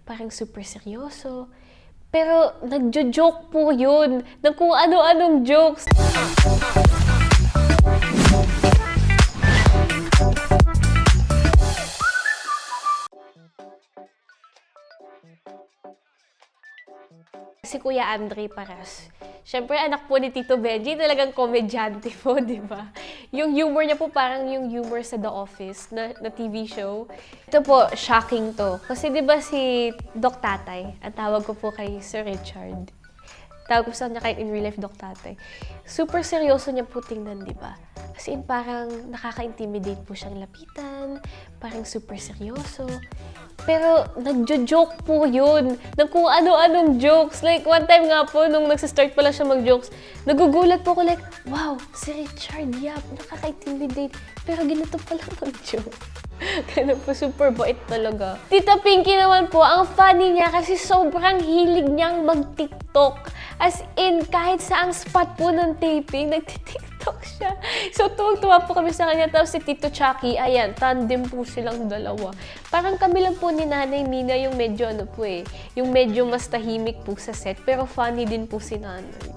parang super seryoso. Pero nagjo-joke po yun ng kung ano-anong jokes. Si Kuya Andre Paras. Siyempre, anak po ni Tito Benji, talagang komedyante po, di ba? Yung humor niya po parang yung humor sa The Office na TV show. Ito po, shocking to. Kasi di ba si Doc Tatay, ang tawag ko po kay Sir Richard. Tawag ko sa kanya kahit in real life, Doc Tatay. Super seryoso niya po tingnan, di ba? As in, parang nakaka-intimidate po siyang lapitan, parang super seryoso. Pero nagjo-joke po yun ng kung ano-anong jokes. Like, one time nga po, nung nagsistart pala siya mag-jokes, nagugulat po ko like, wow, si Richard Yap, nakaka-intimidate. Pero ganito pala mag-joke. Ganun po, super bait talaga. Tita Pinky naman po, ang funny niya kasi sobrang hilig niyang mag-TikTok. As in, kahit saang spot po ng taping, nagti-TikTok siya. So, tuwag-tuwa po kami sa kanya. Tapos si Tito Chucky, ayan, tandem po silang dalawa. Parang kami lang po ni Nanay Mina yung medyo ano po yung medyo mas tahimik po sa set. Pero funny din po si Nanay.